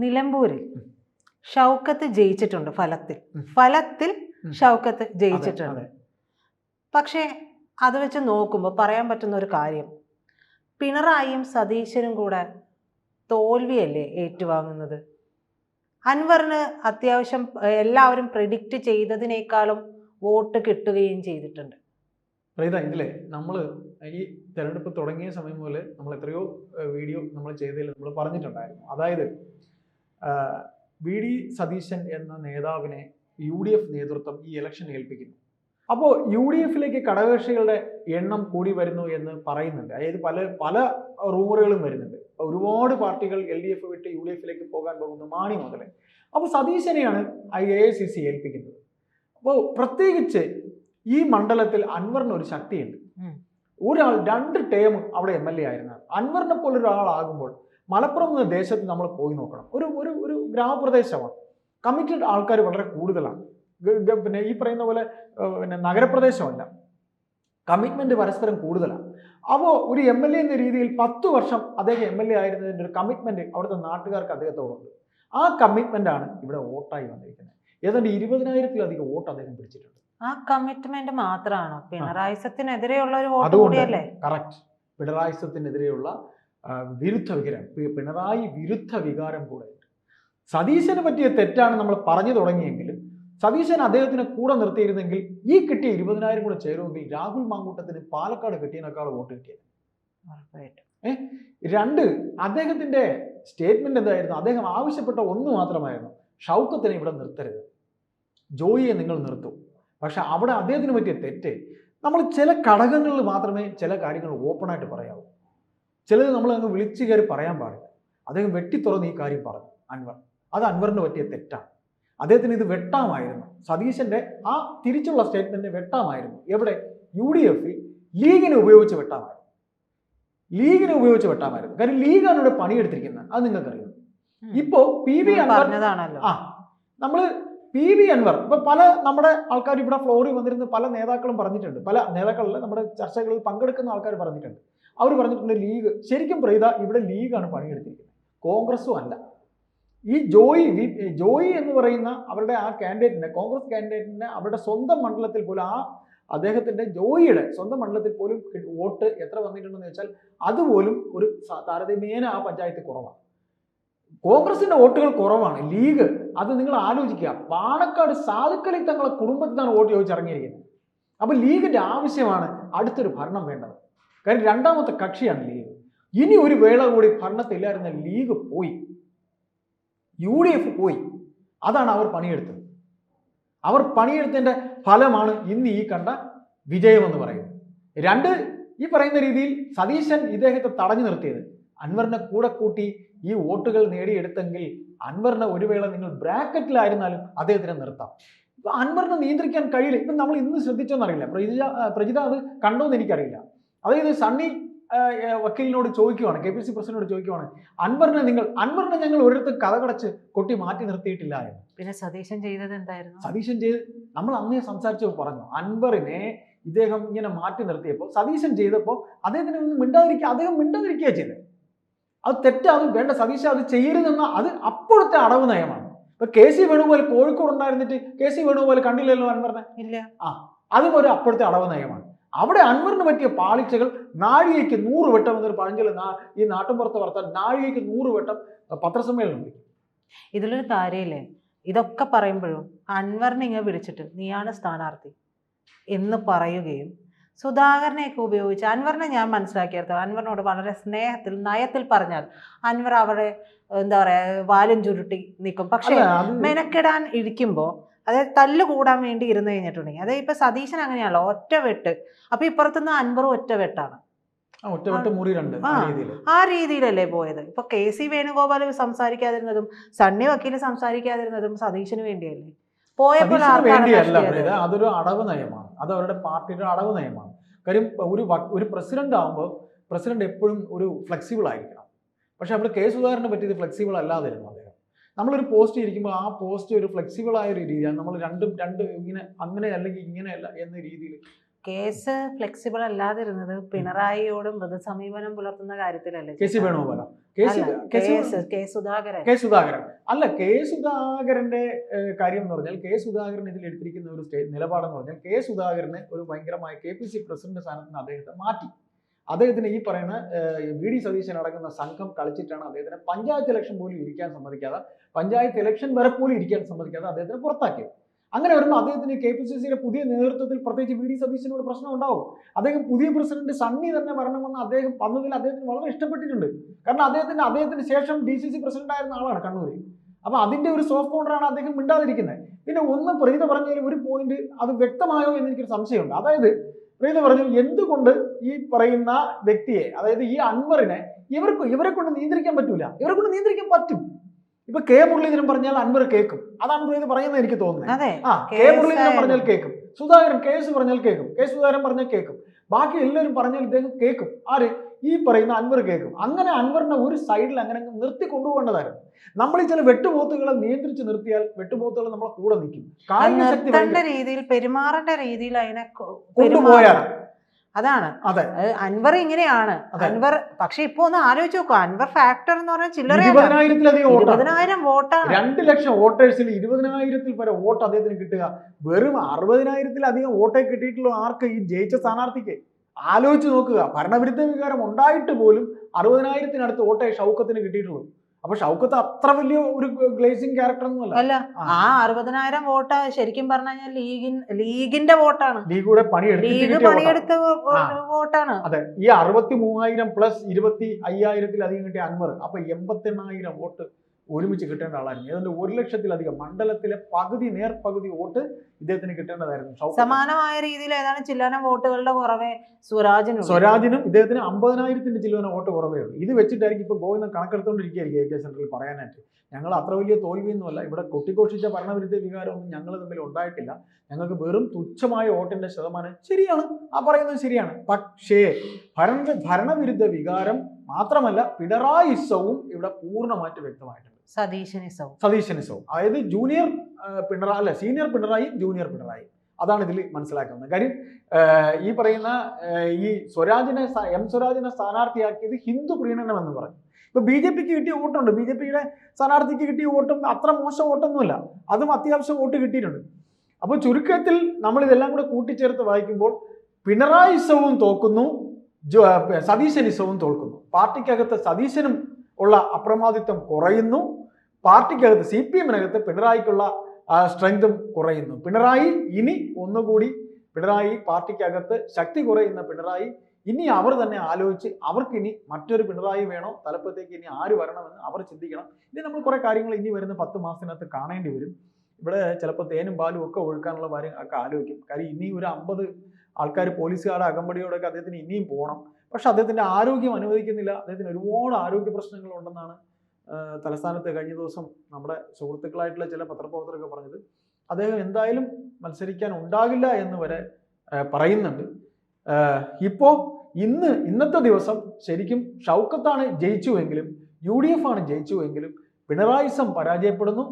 നിലമ്പൂരിൽ ഷൗക്കത്ത് ജയിച്ചിട്ടുണ്ട് ഫലത്തിൽ ഷൗക്കത്ത് ജയിച്ചിട്ടുണ്ട്. പക്ഷേ അത് വെച്ച് നോക്കുമ്പോൾ പറയാൻ പറ്റുന്ന ഒരു കാര്യം, പിണറായിയും സതീശനും കൂടെ തോൽവിയല്ലേ ഏറ്റുവാങ്ങുന്നത്? അൻവറിന് അത്യാവശ്യം എല്ലാവരും പ്രെഡിക്റ്റ് ചെയ്തതിനേക്കാളും വോട്ട് കിട്ടുകയും ചെയ്തിട്ടുണ്ട്. ഇതിലെ നമ്മൾ ഈ തെരഞ്ഞെടുപ്പ് തുടങ്ങിയ സമയം പോലെ നമ്മൾ എത്രയോ വീഡിയോ നമ്മൾ ചെയ്തതിൽ നമ്മൾ പറഞ്ഞിട്ടുണ്ടായിരുന്നു. അതായത് വി.ഡി. സതീശൻ എന്ന നേതാവിനെ UDF നേതൃത്വം ഈ ഇലക്ഷൻ ഏൽപ്പിക്കുന്നു. അപ്പോൾ UDFിലേക്ക് ഘടകകക്ഷികളുടെ എണ്ണം കൂടി വരുന്നു എന്ന് പറയുന്നുണ്ട്. അതായത് പല റൂമറുകളും വരുന്നുണ്ട്. ഒരുപാട് പാർട്ടികൾ LDF വിട്ട് UDFിലേക്ക് പോകാൻ പോകുന്നു, മാണി മുതൽ. അപ്പോൾ സതീശനെയാണ് AICC ഏൽപ്പിക്കുന്നത്. അപ്പോൾ പ്രത്യേകിച്ച് ഈ മണ്ഡലത്തിൽ അൻവറിന് ഒരു ശക്തിയുണ്ട്. ഒരാൾ 2 ടേം അവിടെ MLA ആയിരുന്നു. അൻവറിനെ പോലെ ഒരാളാകുമ്പോൾ മലപ്പുറം എന്ന ദേശത്ത് നമ്മൾ പോയി നോക്കണം. ഒരു ഗ്രാമപ്രദേശമാണ്, കമ്മിറ്റഡ് ആൾക്കാർ വളരെ കൂടുതലാണ്. പിന്നെ ഈ പറയുന്ന പോലെ നഗരപ്രദേശമല്ല, കമ്മിറ്റ്മെന്റ് പരസ്പരം കൂടുതലാണ്. അപ്പോൾ ഒരു MLA എന്ന രീതിയിൽ 10 വർഷം അദ്ദേഹം MLA ആയിരുന്നതിൻ്റെ ഒരു കമ്മിറ്റ്മെന്റ് അവിടുത്തെ നാട്ടുകാർക്ക് അദ്ദേഹത്തോടുണ്ട്. ആ കമ്മിറ്റ്മെന്റ് ആണ് ഇവിടെ വോട്ടായി വന്നിരിക്കുന്നത്. ഏതാണ്ട് 20,000-ലധികം വോട്ട് അദ്ദേഹം പിടിച്ചിട്ടുണ്ട്. ആ കമ്മിറ്റ്മെന്റ് മാത്രമാണോ പിണറായിസത്തിനെതിരെയുള്ള ഒരു വോട്ട് കൂടിയല്ലേ? കറക്റ്റ്. പിണറായിസത്തിനെതിരെയുള്ള വിരുദ്ധ വികാരം, പിണറായി വിരുദ്ധ വികാരം കൂടെ. സതീശന് പറ്റിയ തെറ്റാണ് നമ്മൾ പറഞ്ഞു തുടങ്ങിയെങ്കിലും സതീശൻ അദ്ദേഹത്തിന് കൂടെ നിർത്തിയിരുന്നെങ്കിൽ ഈ കിട്ടിയ 20,000 കൂടെ ചേരുമെങ്കിൽ രാഹുൽ മാങ്കൂട്ടത്തിന് പാലക്കാട് കിട്ടിയതിനേക്കാൾ വോട്ട് കിട്ടിയത്. 2, അദ്ദേഹത്തിന്റെ സ്റ്റേറ്റ്മെന്റ് എന്തായിരുന്നു? അദ്ദേഹം ആവശ്യപ്പെട്ട ഒന്ന് മാത്രമായിരുന്നു, ഷൗക്കത്തിനെ ഇവിടെ നിർത്തരുത്, ജോയിയെ നിങ്ങൾ നിർത്തും. പക്ഷെ അവിടെ അദ്ദേഹത്തിന് പറ്റിയ തെറ്റ്, നമ്മൾ ചില ഘടകങ്ങളിൽ മാത്രമേ ചില കാര്യങ്ങൾ ഓപ്പണായിട്ട് പറയാവൂ. ചിലത് നമ്മൾ അങ്ങ് വിളിച്ചു കയറി പറയാൻ പാടില്ല. അദ്ദേഹം വെട്ടിത്തുറന്ന് ഈ കാര്യം പറഞ്ഞു അൻവർ. അത് അൻവറിന് പറ്റിയ തെറ്റാണ്. അദ്ദേഹത്തിന് ഇത് വെട്ടാമായിരുന്നു. സതീശന്റെ ആ തിരിച്ചുള്ള സ്റ്റേറ്റ്മെന്റ് വെട്ടാമായിരുന്നു. എവിടെ? UDFിൽ ലീഗിനെ ഉപയോഗിച്ച് വെട്ടാമായിരുന്നു. കാര്യം ലീഗാണ് ഇവിടെ പണിയെടുത്തിരിക്കുന്നത്. അത് നിങ്ങൾക്കറിയാം. ഇപ്പോ PV അൻവർ നമ്മള് PV അൻവർ ഇപ്പൊ പല നമ്മുടെ ആൾക്കാർ ഇവിടെ ഫ്ലോറിൽ വന്നിരുന്ന പല നേതാക്കളും പറഞ്ഞിട്ടുണ്ട്. പല നേതാക്കളല്ല, നമ്മുടെ ചർച്ചകളിൽ പങ്കെടുക്കുന്ന ആൾക്കാർ പറഞ്ഞിട്ടുണ്ട്. അവർ പറഞ്ഞിട്ടുണ്ട് ലീഗ് ശരിക്കും ഇവിടെ ലീഗാണ് പണിയെടുത്തിരിക്കുന്നത്, കോൺഗ്രസും അല്ല. ഈ ജോയി എന്ന് പറയുന്ന അവരുടെ ആ കാൻഡിഡേറ്റിനെ, കോൺഗ്രസ് കാൻഡിഡേറ്റിനെ അവരുടെ സ്വന്തം മണ്ഡലത്തിൽ പോലും, അദ്ദേഹത്തിന്റെ ജോയിയുടെ സ്വന്തം മണ്ഡലത്തിൽ പോലും വോട്ട് എത്ര വന്നിട്ടുണ്ടെന്ന് വെച്ചാൽ അതുപോലും ഒരു താരതമ്യേന ആ പഞ്ചായത്ത് കുറവാണ്. കോൺഗ്രസിന്റെ വോട്ടുകൾ കുറവാണ്. ലീഗ്, അത് നിങ്ങൾ ആലോചിക്കുക, പാണക്കാട് സാധുക്കളിൽ തങ്ങളെ കുടുംബത്തിനാണ് വോട്ട് ചോദിച്ചിറങ്ങിയിരിക്കുന്നത്. അപ്പൊ ലീഗിന്റെ ആവശ്യമാണ് അടുത്തൊരു ഭരണം വേണ്ടത്. കാര്യം 2ാമത്തെ കക്ഷിയാണ് ലീഗ്. ഇനി ഒരു വേള കൂടി ഭരണത്തില്ലായിരുന്ന ലീഗ് പോയി, UDF പോയി. അതാണ് അവർ പണിയെടുത്തത്. അവർ പണിയെടുത്തതിന്റെ ഫലമാണ് ഇന്ന് ഈ കണ്ട വിജയമെന്ന് പറയുന്നത്. 2, ഈ പറയുന്ന രീതിയിൽ സതീശൻ ഇദ്ദേഹത്തെ തടഞ്ഞു നിർത്തിയത്. അൻവറിനെ കൂടെ കൂട്ടി ഈ വോട്ടുകൾ നേടിയെടുത്തെങ്കിൽ അൻവറിനെ ഒരു വേള നിങ്ങൾ ബ്രാക്കറ്റിലായിരുന്നാലും അദ്ദേഹത്തിനെ നിർത്താം. ഇപ്പൊ അൻവറിനെ നിയന്ത്രിക്കാൻ കഴിയില്ല. ഇപ്പം നമ്മൾ ഇന്ന് ശ്രദ്ധിച്ചോന്നറിയില്ല, പ്രജിത അത് കണ്ടോന്ന് എനിക്കറിയില്ല. അതായത് സണ്ണി വക്കീലിനോട് ചോദിക്കുവാണ്, KPC പ്രസിഡന്റിനോട് ചോദിക്കുവാണ്, അൻവറിനെ ഞങ്ങൾ ഒരിടത്ത് കഥകടച്ച് കൊട്ടി മാറ്റി നിർത്തിയിട്ടില്ല എന്ന്. പിന്നെ സതീശൻ ചെയ്തത് എന്തായിരുന്നു? നമ്മൾ അന്നേ സംസാരിച്ചപ്പോൾ പറഞ്ഞു, അൻവറിനെ ഇദ്ദേഹം ഇങ്ങനെ മാറ്റി നിർത്തിയപ്പോൾ സതീശൻ ചെയ്തപ്പോൾ അദ്ദേഹത്തിന് അദ്ദേഹം മിണ്ടാതിരിക്കുക ചെയ്തത്. അത് തെറ്റാണ്, വേണ്ട സതീശ അത് ചെയ്യരുതെന്ന അത് അപ്പോഴത്തെ അടവ് നയമാണ്. ഇപ്പൊ KC വേണുഗോപാൽ കോഴിക്കോട് ഉണ്ടായിരുന്നിട്ട് KC വേണുഗോപാൽ കണ്ടില്ലല്ലോ അൻവറിനെ, ഇല്ല. അതും ഒരു അപ്പോഴത്തെ അടവ് നയമാണ്. അവിടെ അൻവറിന് പറ്റിയ പാളിച്ചകൾ നാഴികയ്ക്ക് 100 വട്ടം എന്നൊരു പഴഞ്ചൊല്ല് ഈ നാട്ടുമ്പുറത്ത് വർത്താൻ നാഴികയ്ക്ക് 100 വട്ടം പത്രസമ്മേളനം ഉണ്ട്. ഇതിലൊരു കാര്യമില്ലേ, ഇതൊക്കെ പറയുമ്പോഴും അൻവറിനെ ഇങ്ങനെ വിളിച്ചിട്ട് നീയാണ് സ്ഥാനാർത്ഥി എന്ന് പറയുകയും സുധാകരനെയൊക്കെ ഉപയോഗിച്ച് അൻവറിനെ ഞാൻ മനസ്സിലാക്കിയെടുത്തോളം അൻവറിനോട് വളരെ സ്നേഹത്തിൽ നയത്തിൽ പറഞ്ഞാൽ അൻവർ അവരെ എന്താ പറയാ വാലും ചുരുട്ടി നിൽക്കും. പക്ഷെ മെനക്കെടാൻ ഇരിക്കുമ്പോൾ, അതായത് തല്ല് കൂടാൻ വേണ്ടി ഇരുന്ന് കഴിഞ്ഞിട്ടുണ്ടെങ്കിൽ, അതായത് ഇപ്പൊ സതീശൻ അങ്ങനെയാണല്ലോ, ഒറ്റ വെട്ട്. അപ്പൊ ഇപ്പുറത്തുനിന്ന് അൻവറും ഒറ്റ വെട്ടാണ്, ആ രീതിയിലല്ലേ പോയത്. ഇപ്പൊ KC വേണുഗോപാൽ സംസാരിക്കാതിരുന്നതും സണ്ണി വക്കീൽ സംസാരിക്കാതിരുന്നതും സതീശന് വേണ്ടിയല്ലേ പോയപ്പോൾ? അതൊരു അടവ് നയമാണ്, അത് അവരുടെ പാർട്ടിയുടെ അടവ് നയമാണ്. കാര്യം ഒരു പ്രസിഡന്റ് ആകുമ്പോൾ പ്രസിഡന്റ് എപ്പോഴും ഒരു ഫ്ലെക്സിബിൾ ആയിരിക്കണം. പക്ഷെ അവിടെ സുധാകരനെ പറ്റിയത് ഫ്ലെക്സിബിൾ അല്ലാതിരുന്നു. അദ്ദേഹം നമ്മളൊരു പോസ്റ്റ് ഇരിക്കുമ്പോൾ ആ പോസ്റ്റ് ഒരു ഫ്ലെക്സിബിൾ ആയ ഒരു രീതിയാണ്. നമ്മൾ രണ്ട് ഇങ്ങനെ അങ്ങനെ അല്ലെങ്കിൽ ഇങ്ങനെയല്ല എന്ന രീതിയിൽ കേസ് ഫ്ലെക്സിബിൾ അല്ലാതിരുന്നത് പിണറായിയോട് മൃദുസമീപനം പുലർത്തുന്ന കാര്യത്തിലല്ലേ? കെ സി വേണുഗോപാലോ? കെ സുധാകരൻ. കെ സുധാകരൻ അല്ല, കെ സുധാകരന്റെ കാര്യം എന്ന് പറഞ്ഞാൽ, കെ സുധാകരൻ ഇതിൽ എടുത്തിരിക്കുന്ന ഒരു നിലപാടെന്ന് പറഞ്ഞാൽ, കെ സുധാകരനെ ഒരു ഭയങ്കരമായ KPC പ്രസിഡന്റ് സ്ഥാനത്ത് നിന്ന് അദ്ദേഹത്തെ മാറ്റി. അദ്ദേഹത്തിന് ഈ പറയുന്ന വി ഡി സതീശൻ അടങ്ങുന്ന സംഘം കളിച്ചിട്ടാണ് അദ്ദേഹത്തിന് പഞ്ചായത്ത് ഇലക്ഷൻ പോലും ഇരിക്കാൻ സമ്മതിക്കാതെ, പഞ്ചായത്ത് ഇലക്ഷൻ വരെ പോലും ഇരിക്കാൻ സമ്മതിക്കാതെ അദ്ദേഹത്തിന് പുറത്താക്കിയത്. അങ്ങനെ വരുമ്പോൾ അദ്ദേഹത്തിന് KPCCയുടെ പുതിയ നേതൃത്വത്തിൽ പ്രത്യേകിച്ച് വി ഡി സതീശനോട് പ്രശ്നം ഉണ്ടാവും. അദ്ദേഹം പുതിയ പ്രസിഡന്റ് സണ്ണി തന്നെ വരണമെന്ന് അദ്ദേഹം വന്നതിൽ അദ്ദേഹത്തിന് വളരെ ഇഷ്ടപ്പെട്ടിട്ടുണ്ട്. കാരണം അദ്ദേഹത്തിന് ശേഷം DCC പ്രസിഡന്റ് ആയിരുന്ന ആളാണ് കണ്ണൂർ. അപ്പൊ അതിന്റെ ഒരു സോഫ്റ്റ് കോർണറാണ് അദ്ദേഹം മിണ്ടാതിരിക്കുന്നത്. പിന്നെ ഒന്ന് പ്രീത പറഞ്ഞതിൽ ഒരു പോയിന്റ് അത് വ്യക്തമായോ എന്ന് എനിക്കൊരു സംശയമുണ്ട്. അതായത് പ്രീത പറഞ്ഞു, എന്തുകൊണ്ട് ഈ പറയുന്ന വ്യക്തിയെ, അതായത് ഈ അൻവറിനെ ഇവരെ കൊണ്ട് നിയന്ത്രിക്കാൻ പറ്റൂല? ഇവരെ കൊണ്ട് നിയന്ത്രിക്കാൻ പറ്റും. ഇപ്പൊ കെ മുരളീധരൻ പറഞ്ഞാൽ അൻവർ കേൾക്കും. അതാണ് പ്രീത പറയുന്നത് എനിക്ക് തോന്നുന്നത്. കെ മുരളീധരൻ പറഞ്ഞാൽ കേൾക്കും, സുധാകരൻ കേസ് പറഞ്ഞാൽ കേൾക്കും, കെ സുധാകരൻ പറഞ്ഞാൽ കേൾക്കും, ബാക്കി എല്ലാവരും പറഞ്ഞാൽ ഇദ്ദേഹം കേൾക്കും. ആര്? ഈ പറയുന്ന അൻവർ കേൾക്കും. അങ്ങനെ അൻവറിനെ ഒരു സൈഡിൽ അങ്ങനെ നിർത്തി കൊണ്ടുപോകേണ്ടതായിരുന്നു. നമ്മൾ ഈ ചില വെട്ടുപോത്തുകളെ നിയന്ത്രിച്ച് നിർത്തിയാൽ വെട്ടുപോത്തുകൾ നമ്മളെ കൂടെ നിൽക്കും. കായിക രീതിയിൽ പെരുമാറേണ്ട രീതിയിൽ അതിനെ കൊണ്ടുപോയാൽ അതാണ്. അതെ, അൻവർ ഇങ്ങനെയാണ്. അൻവർ പക്ഷെ ഇപ്പൊ ഒന്ന് ആലോചിച്ച് നോക്കുക, അൻവർ ഫാക്ടർ എന്ന് പറഞ്ഞാൽ ചില്ലറ 20,000 വോട്ടാണ്. 2 ലക്ഷം വോട്ടേഴ്സിൽ 20,000 വരെ വോട്ട് അദ്ദേഹത്തിന് കിട്ടുക. വെറും 60,000 വോട്ടേ കിട്ടിയിട്ടുള്ള ആർക്ക്? ഈ ജയിച്ച സ്ഥാനാർത്ഥിക്ക്. ആലോചിച്ച് നോക്കുക, ഭരണവിരുദ്ധ വികാരം ഉണ്ടായിട്ട് പോലും 60,000 വോട്ടേ ഷൗക്കത്തിന് കിട്ടിയിട്ടുള്ളൂ. അപ്പൊ ഷൗക്കത്ത് അത്ര വലിയ ഒരു ഗ്ലേസിംഗ് ക്യാരക്ടർ ഒന്നും അല്ല. ആ 60,000 വോട്ട് ശരിക്കും പറഞ്ഞു കഴിഞ്ഞാൽ ലീഗിന്റെ വോട്ടാണ്. ലീഗ് പണിയെടുത്ത വോട്ടാണ്. അതെ, ഈ 63,000 പ്ലസ് 25,000 കിട്ടിയ അൻവർ അപ്പൊ 88,000 വോട്ട് ഒരുമിച്ച് കിട്ടേണ്ട ആളായിരുന്നു. ഏതാണ്ട് 1,00,000 മണ്ഡലത്തിലെ നേർപകുതി വോട്ട് ഇദ്ദേഹത്തിന് കിട്ടേണ്ടതായിരുന്നു. സമാനമായ രീതിയിൽ ഏതാണ് ചില്ലാനം വോട്ടുകളുടെ കുറവേ സ്വരാജിനും ഇദ്ദേഹത്തിന് 50,000 ചില്ലുവന വോട്ട് കുറവേ ഉള്ളൂ. ഇത് വെച്ചിട്ടായിരിക്കും ഇപ്പൊ ഗോവിന്ദൻ കണക്കെടുത്തോണ്ടിരിക്കുകയായിരിക്കും AK സെന്ററിൽ പറയാനായിട്ട്. ഞങ്ങൾ അത്ര വലിയ തോൽവിയൊന്നുമല്ല, ഇവിടെ കൊട്ടിഘോഷിച്ച ഭരണവിരുദ്ധ വികാരമൊന്നും ഞങ്ങൾ തമ്മിൽ ഉണ്ടായിട്ടില്ല, ഞങ്ങൾക്ക് വെറും തുച്ഛമായ വോട്ടിന്റെ ശതമാനം. ശരിയാണ്, ആ പറയുന്നത് ശരിയാണ്. പക്ഷേ ഭരണവിരുദ്ധ വികാരം മാത്രമല്ല, പിണറായിസവും ഇവിടെ പൂർണ്ണമായിട്ട് വ്യക്തമായിട്ടുണ്ട്. സതീശനിസവും അതായത് സീനിയർ പിണറായി ജൂനിയർ പിണറായി, അതാണ് ഇതിൽ മനസ്സിലാക്കുന്നത് കാര്യം. ഈ പറയുന്ന ഈ സ്വരാജിനെ സ്ഥാനാർത്ഥിയാക്കിയത് ഹിന്ദു പ്രീണനം എന്ന് പറഞ്ഞു. ഇപ്പൊ BJPക്ക് കിട്ടിയ വോട്ടുണ്ട്, BJPയുടെ സ്ഥാനാർത്ഥിക്ക് കിട്ടിയ വോട്ടും അത്ര മോശം വോട്ടൊന്നുമില്ല, അതും അത്യാവശ്യം വോട്ട് കിട്ടിയിട്ടുണ്ട്. അപ്പൊ ചുരുക്കത്തിൽ നമ്മൾ ഇതെല്ലാം കൂടെ കൂട്ടിച്ചേർത്ത് വായിക്കുമ്പോൾ പിണറായിസവും തോക്കുന്നു, സതീശനിസവും തോൽക്കുന്നു. പാർട്ടിക്കകത്ത് സതീശനും ഉള്ള അപ്രമാദിത്വം കുറയുന്നു, പാർട്ടിക്കകത്ത് CPM-നകത്ത് പിണറായിക്കുള്ള സ്ട്രെങ്തും കുറയുന്നു. പിണറായി ഇനി ഒന്നുകൂടി പാർട്ടിക്കകത്ത് ശക്തി കുറയുന്ന പിണറായി ഇനി അവർ തന്നെ ആലോചിച്ച് അവർക്കിനി മറ്റൊരു പിണറായി വേണോ, തലപ്പത്തേക്ക് ഇനി ആര് വരണമെന്ന് അവർ ചിന്തിക്കണം. ഇനി നമ്മൾ കുറെ കാര്യങ്ങൾ ഇനി വരുന്ന 10 മാസത്തിനകത്ത് കാണേണ്ടി വരും. ഇവിടെ ചിലപ്പോൾ തേനും പാലും ഒക്കെ ഒഴുക്കാനുള്ള കാര്യങ്ങളൊക്കെ ആലോചിക്കും. കാര്യം ഇനി ഒരു 50 ആൾക്കാർ പോലീസുകാരുടെ അകമ്പടിയോടൊക്കെ അദ്ദേഹത്തിന് ഇനിയും പോകണം. പക്ഷെ അദ്ദേഹത്തിന്റെ ആരോഗ്യം അനുവദിക്കുന്നില്ല. അദ്ദേഹത്തിന് ഒരുപാട് ആരോഗ്യ പ്രശ്നങ്ങൾ ഉണ്ടെന്നാണ് തലസ്ഥാനത്ത് കഴിഞ്ഞ ദിവസം നമ്മുടെ സുഹൃത്തുക്കളായിട്ടുള്ള ചില പത്രപ്രവർത്തകരൊക്കെ പറഞ്ഞത്. അദ്ദേഹം എന്തായാലും മത്സരിക്കാൻ ഉണ്ടാകില്ല എന്ന് വരെ പറയുന്നുണ്ട്. ഇപ്പോൾ ഇന്നത്തെ ദിവസം ശരിക്കും ഷൗക്കത്താണ് ജയിച്ചുവെങ്കിലും UDF ആണ് ജയിച്ചുവെങ്കിലും പിണറായിസം പരാജയപ്പെടുന്നു,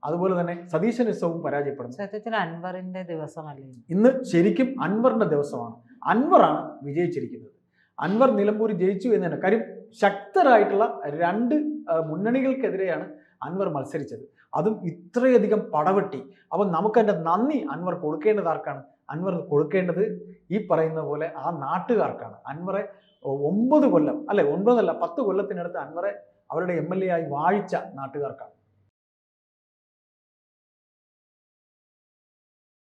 അതുപോലെ തന്നെ സതീശനിസവും പരാജയപ്പെടുന്നു. സത്യത്തിൽ അൻവറിന്റെ ദിവസമല്ലേ ഇന്ന്? ശരിക്കും അൻവറിന്റെ ദിവസമാണ്. അൻവറാണ് വിജയിച്ചിരിക്കുന്നത്. അൻവർ നിലമ്പൂർ ജയിച്ചു എന്ന് തന്നെ. കാര്യം ശക്തരായിട്ടുള്ള 2 മുന്നണികൾക്കെതിരെയാണ് അൻവർ മത്സരിച്ചത്, അതും ഇത്രയധികം പടവെട്ടി. അപ്പം നമുക്കതിൻ്റെ നന്ദി അൻവർ കൊടുക്കേണ്ടത് ആർക്കാണ്? അൻവർ കൊടുക്കേണ്ടത് ഈ പറയുന്ന പോലെ ആ നാട്ടുകാർക്കാണ്. അൻവറെ 9 കൊല്ലം, അല്ലെ 9 അല്ല 10 കൊല്ലത്തിനടുത്ത് അൻവറെ അവരുടെ MLA ആയി വാഴിച്ച നാട്ടുകാർക്കാണ്.